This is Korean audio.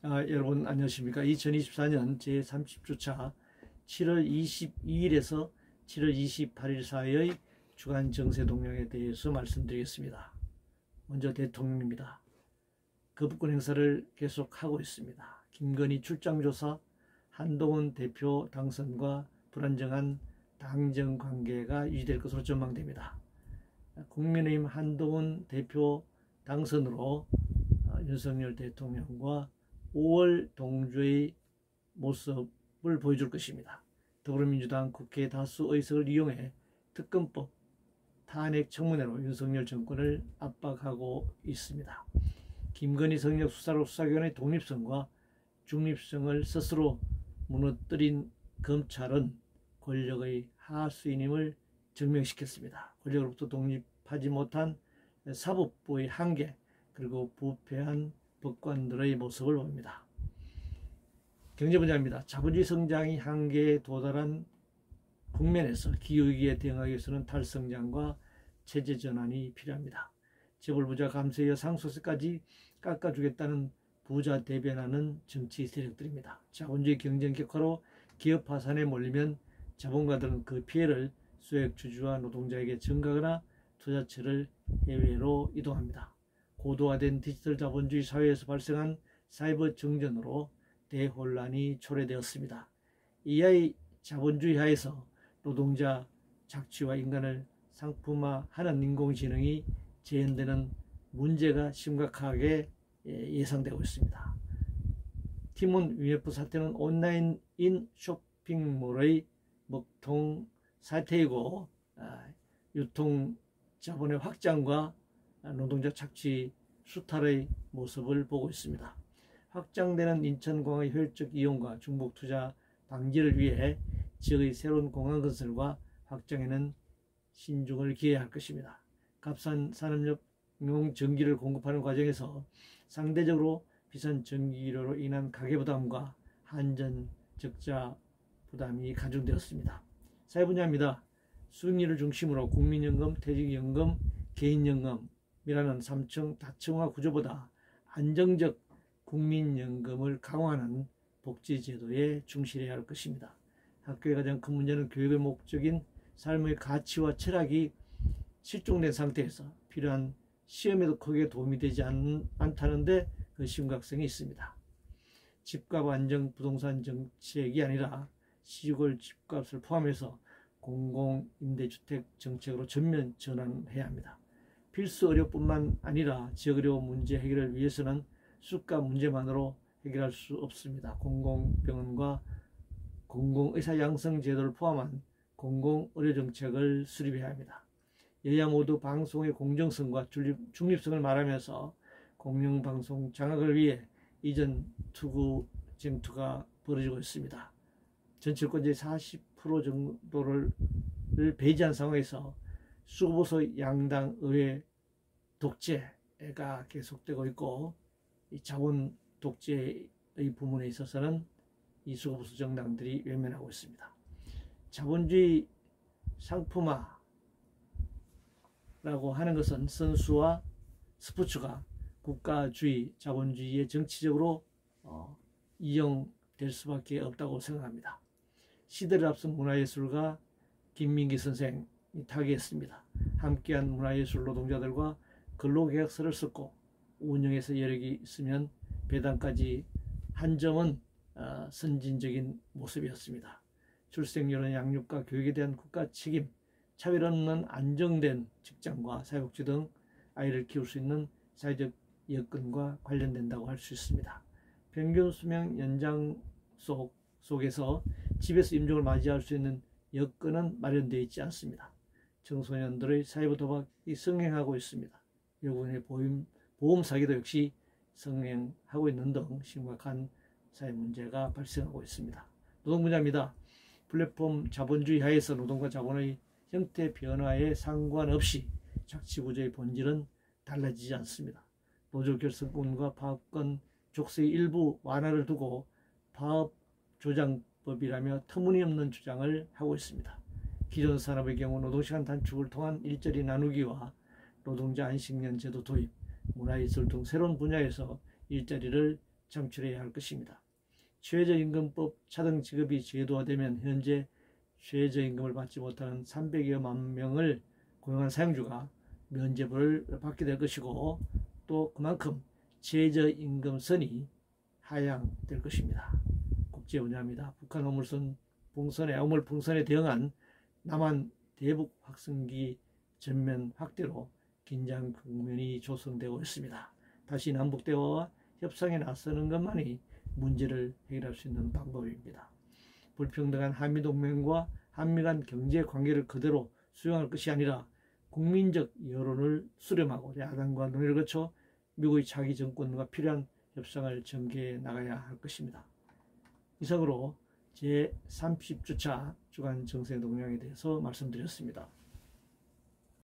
여러분 안녕하십니까. 2024년 제30주차 7월 22일에서 7월 28일 사이의 주간 정세 동향에 대해서 말씀드리겠습니다. 먼저 대통령입니다. 거부권 행사를 계속하고 있습니다. 김건희 출장조사, 한동훈 대표 당선과 불안정한 당정 관계가 유지될 것으로 전망됩니다. 국민의힘 한동훈 대표 당선으로 윤석열 대통령과 5월 동조의 모습을 보여줄 것입니다. 더불어민주당 국회 다수 의석을 이용해 특검법 탄핵 청문회로 윤석열 정권을 압박하고 있습니다. 김건희 성역 수사로 수사기관의 독립성과 중립성을 스스로 무너뜨린 검찰은 권력의 하수인임을 증명시켰습니다. 권력으로부터 독립하지 못한 사법부의 한계, 그리고 부패한 법관들의 모습을 봅니다. 경제분야입니다. 자본주의 성장이 한계에 도달한 국면에서 기후위기에 대응하기 위해서는 탈성장과 체제 전환이 필요합니다. 재벌부자 감세에 이어 상속세까지 깎아주겠다는 부자 대변하는 정치 세력들입니다. 자본주의 경쟁 격화로 기업 파산에 몰리면 자본가들은 그 피해를 소액주주와 노동자에게 전가하거나 투자처를 해외로 이동합니다. 고도화된 디지털 자본주의 사회에서 발생한 사이버 정전으로 대혼란이 초래되었습니다. AI 자본주의 하에서 노동자 착취와 인간을 상품화하는 인공지능이 재현되는 문제가 심각하게 예상되고 있습니다. 티몬 UF 사태는 온라인인 쇼핑몰의 먹통 사태이고 유통 자본의 확장과 노동자 착취 수탈의 모습을 보고 있습니다. 확장되는 인천공항의 효율적 이용과 중복 투자 방지를 위해 지역의 새로운 공항 건설과 확장에는 신중을 기해야 할 것입니다. 값싼 산업용 전기를 공급하는 과정에서 상대적으로 비싼 전기료로 인한 가계부담과 한전 적자 부담이 간중되었습니다. 사회 분야입니다. 수익률을 중심으로 국민연금, 퇴직연금, 개인연금이라는 3층 다층화 구조보다 안정적 국민연금을 강화하는 복지제도에 충실해야 할 것입니다. 학교의 가장 큰 문제는 교육의 목적인 삶의 가치와 철학이 실종된 상태에서 필요한 시험에도 크게 도움이 되지 않다는데 그 심각성이 있습니다. 집값 안정 부동산 정책이 아니라 시골 집값을 포함해서 공공임대주택 정책으로 전면 전환해야 합니다. 필수 의료뿐만 아니라 지역의료 문제 해결을 위해서는 수가 문제만으로 해결할 수 없습니다. 공공병원과 공공의사 양성 제도를 포함한 공공의료정책을 수립해야 합니다. 여야 모두 방송의 공정성과 중립성을 말하면서 공영방송 장악을 위해 이전 투구 쟁투가 벌어지고 있습니다. 전체권자의 40% 정도를 배제한 상황에서 수보수 양당 의회 독재가 계속되고 있고, 이 자본 독재의 부분에 있어서는 이 수보수 정당들이 외면하고 있습니다. 자본주의 상품화라고 하는 것은 선수와 스포츠가 국가주의, 자본주의에 정치적으로 이용될 수밖에 없다고 생각합니다. 시대를 앞선 문화예술가 김민기 선생이 타계했습니다. 함께한 문화예술 노동자들과 근로계약서를 썼고 운영에서 여력이 있으면 배당까지 한 점은 선진적인 모습이었습니다. 출생률은 양육과 교육에 대한 국가 책임, 차별 없는 안정된 직장과 사회복지 등 아이를 키울 수 있는 사회적 여건과 관련된다고 할 수 있습니다. 평균 수명 연장 속에서 집에서 임종을 맞이할 수 있는 여건은 마련되어 있지 않습니다. 청소년들의 사이버 도박이 성행하고 있습니다. 외국인의 보험 사기도 역시 성행하고 있는 등 심각한 사회 문제가 발생하고 있습니다. 노동 분야입니다. 플랫폼 자본주의 하에서 노동과 자본의 형태 변화에 상관없이 착취구조의 본질은 달라지지 않습니다. 노조 결성권과 파업권 족쇄의 일부 완화를 두고 파업 조장법이라며 터무니없는 주장을 하고 있습니다. 기존 산업의 경우 노동시간 단축을 통한 일자리 나누기와 노동자 안식년 제도 도입, 문화예술 등 새로운 분야에서 일자리를 창출해야 할 것입니다. 최저임금법 차등 지급이 제도화되면 현재 최저임금을 받지 못하는 300여만 명을 고용한 사용주가 면제부를 받게 될 것이고, 또 그만큼 최저임금선이 하향될 것입니다. 국제 분야입니다. 북한 어물풍선에 대응한 남한 대북 확성기 전면 확대로 긴장 국면이 조성되고 있습니다. 다시 남북 대화와 협상에 나서는 것만이 문제를 해결할 수 있는 방법입니다. 불평등한 한미동맹과 한미 간 경제 관계를 그대로 수용할 것이 아니라 국민적 여론을 수렴하고 야당과 논의를 거쳐 미국의 차기 정권과 필요한 협상을 전개해 나가야 할 것입니다. 이상으로 제30주차 주간 정세 동향에 대해서 말씀드렸습니다.